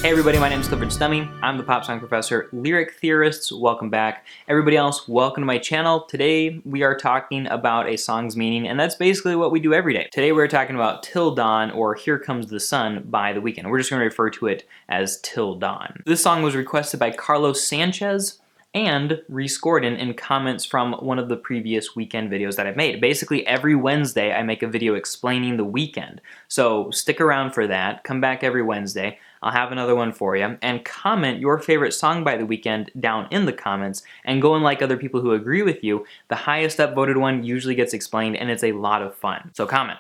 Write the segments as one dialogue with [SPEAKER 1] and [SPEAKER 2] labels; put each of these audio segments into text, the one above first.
[SPEAKER 1] Hey everybody, my name is Clifford Stummy. I'm the pop song professor, lyric theorists. Welcome back. Everybody else, welcome to my channel. Today we are talking about a song's meaning, and that's basically what we do every day. Today we're talking about Till Dawn, or Here Comes the Sun by The Weeknd. We're just going to refer to it as Till Dawn. This song was requested by Carlos Sanchez and rescored in comments from one of the previous Weeknd videos that I've made. Basically, every Wednesday I make a video explaining The Weeknd. So stick around for that. Come back every Wednesday. I'll have another one for you, and comment your favorite song by The Weeknd down in the comments, and go and like other people who agree with you. The highest upvoted one usually gets explained, and it's a lot of fun. So comment.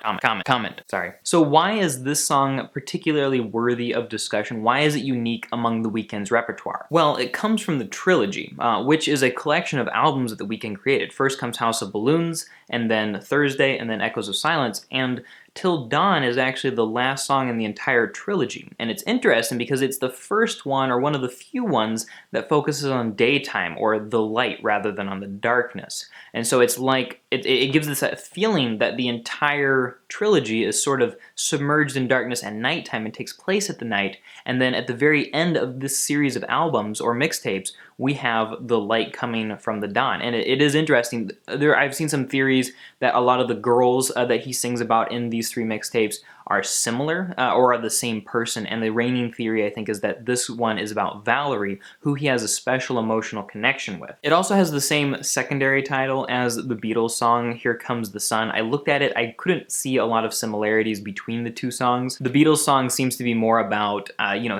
[SPEAKER 1] Sorry. So why is this song particularly worthy of discussion? Why is it unique among The Weeknd's repertoire? Well, it comes from the trilogy, which is a collection of albums that The Weeknd created. First comes House of Balloons, and then Thursday, and then Echoes of Silence, and Till Dawn is actually the last song in the entire trilogy. And it's interesting because it's the first one, or one of the few ones, that focuses on daytime, or the light, rather than on the darkness. And so it's like, it gives us that feeling that the entire trilogy is sort of submerged in darkness at nighttime and takes place at the night. And then at the very end of this series of albums, or mixtapes, we have the light coming from the dawn. And it is interesting. I've seen some theories that a lot of the girls that he sings about in these three mixtapes are similar or are the same person. And the reigning theory, I think, is that this one is about Valerie, who he has a special emotional connection with. It also has the same secondary title as the Beatles song, Here Comes the Sun. I looked at it, I couldn't see a lot of similarities between the two songs. The Beatles song seems to be more about,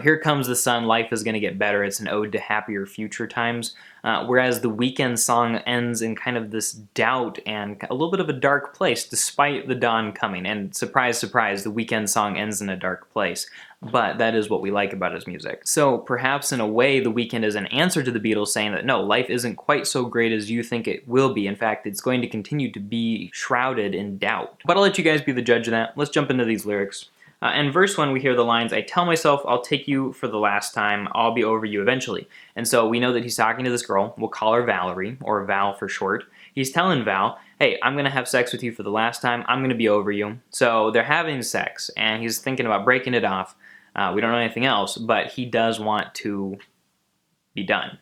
[SPEAKER 1] here comes the sun, life is gonna get better. It's an ode to happier future times. Whereas the Weeknd song ends in kind of this doubt and a little bit of a dark place, despite the dawn coming. And surprise, surprise, the Weeknd song ends in a dark place. But that is what we like about his music. So perhaps in a way, The Weeknd is an answer to the Beatles, saying that no, life isn't quite so great as you think it will be. In fact, it's going to continue to be shrouded in doubt. But I'll let you guys be the judge of that. Let's jump into these lyrics. In verse 1, we hear the lines, I tell myself I'll take you for the last time, I'll be over you eventually. And so we know that he's talking to this girl, we'll call her Valerie, or Val for short. He's telling Val, hey, I'm gonna have sex with you for the last time, I'm gonna be over you. So they're having sex, and he's thinking about breaking it off. We don't know anything else, but he does want to be done.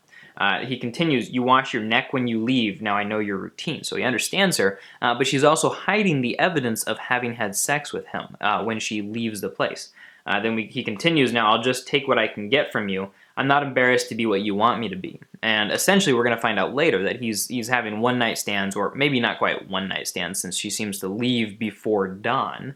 [SPEAKER 1] He continues, you wash your neck when you leave, now I know your routine. So he understands her, but she's also hiding the evidence of having had sex with him when she leaves the place. He continues, now I'll just take what I can get from you. I'm not embarrassed to be what you want me to be. And essentially we're going to find out later that he's having one-night stands, or maybe not quite one-night stands, since she seems to leave before dawn,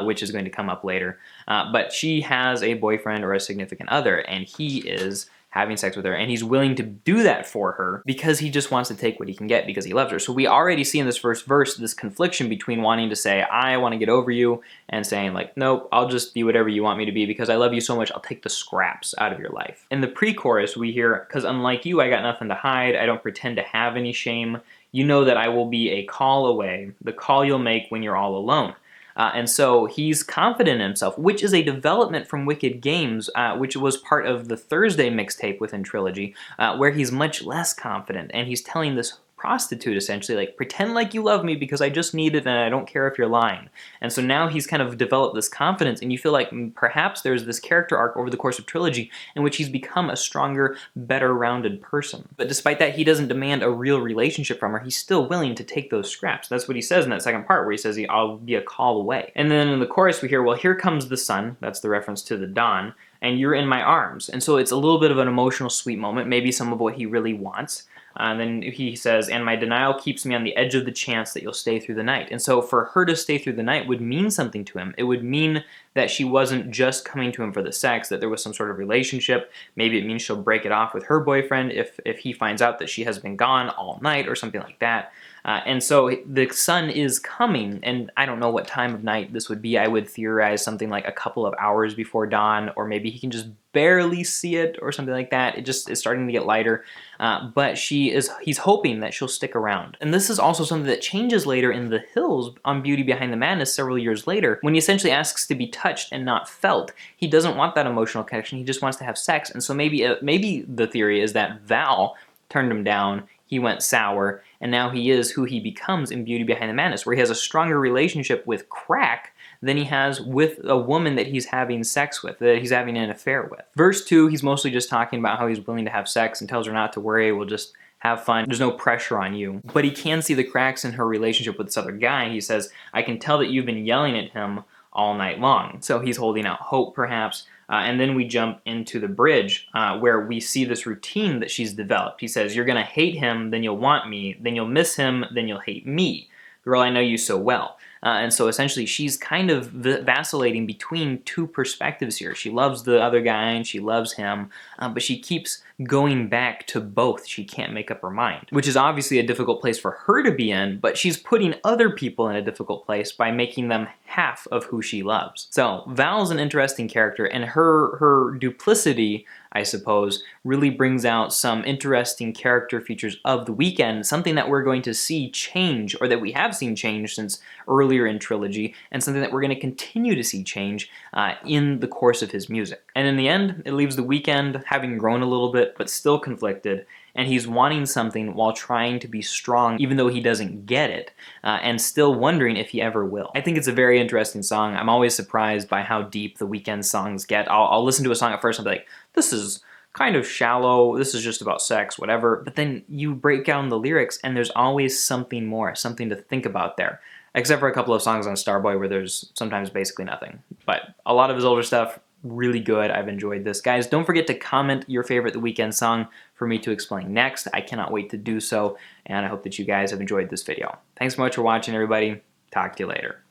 [SPEAKER 1] which is going to come up later. But she has a boyfriend or a significant other, and he is having sex with her, and he's willing to do that for her because he just wants to take what he can get because he loves her. So we already see in this first verse this confliction between wanting to say, I want to get over you, and saying like, nope, I'll just be whatever you want me to be because I love you so much, I'll take the scraps out of your life. In the pre-chorus, we hear, because unlike you, I got nothing to hide, I don't pretend to have any shame. You know that I will be a call away, the call you'll make when you're all alone. And so he's confident in himself, which is a development from Wicked Games, which was part of the Thursday mixtape within Trilogy, where he's much less confident, and he's telling this prostitute essentially, like, pretend like you love me because I just need it and I don't care if you're lying. And so now he's kind of developed this confidence, and you feel like perhaps there's this character arc over the course of Trilogy in which he's become a stronger, better rounded person. But despite that, he doesn't demand a real relationship from her. He's still willing to take those scraps. That's what he says in that second part, where he says, I'll be a call away. And then in the chorus we hear, well, here comes the sun, that's the reference to the dawn, and you're in my arms. And so it's a little bit of an emotional sweet moment, maybe some of what he really wants. And then he says, and my denial keeps me on the edge of the chance that you'll stay through the night. And so for her to stay through the night would mean something to him. It would mean that she wasn't just coming to him for the sex, that there was some sort of relationship. Maybe it means she'll break it off with her boyfriend if he finds out that she has been gone all night or something like that. And so the sun is coming, and I don't know what time of night this would be. I would theorize something like a couple of hours before dawn, or maybe he can just barely see it or something like that. It just is starting to get lighter, but he's hoping that she'll stick around. And this is also something that changes later in The Hills on Beauty Behind the Madness several years later, when he essentially asks to be touched and not felt. He doesn't want that emotional connection, he just wants to have sex. And so maybe the theory is that Val turned him down, he went sour, and now he is who he becomes in Beauty Behind the Madness, where he has a stronger relationship with crack than he has with a woman that he's having sex with, that he's having an affair with. Verse 2, he's mostly just talking about how he's willing to have sex and tells her not to worry, we'll just have fun. There's no pressure on you. But he can see the cracks in her relationship with this other guy. He says, I can tell that you've been yelling at him all night long. So he's holding out hope, perhaps. And then we jump into the bridge where we see this routine that she's developed. He says, you're gonna hate him, then you'll want me, then you'll miss him, then you'll hate me. Girl, I know you so well. And so essentially she's kind of vacillating between two perspectives here. She loves the other guy and she loves him, but she keeps going back to both. She can't make up her mind, which is obviously a difficult place for her to be in, but she's putting other people in a difficult place by making them half of who she loves. So Val's an interesting character, and her duplicity, I suppose, really brings out some interesting character features of The Weeknd, something that we're going to see change, or that we have seen change since earlier in Trilogy, and something that we're going to continue to see change in the course of his music. And in the end, it leaves The Weeknd having grown a little bit, but still conflicted, and he's wanting something while trying to be strong, even though he doesn't get it, and still wondering if he ever will. I think it's a very interesting song. I'm always surprised by how deep The Weeknd songs get. I'll listen to a song at first and be like, this is kind of shallow, this is just about sex, whatever, but then you break down the lyrics and there's always something more, something to think about there. Except for a couple of songs on Starboy where there's sometimes basically nothing. But a lot of his older stuff, really good. I've enjoyed this. Guys, don't forget to comment your favorite The Weeknd song for me to explain next. I cannot wait to do so, and I hope that you guys have enjoyed this video. Thanks so much for watching, everybody. Talk to you later.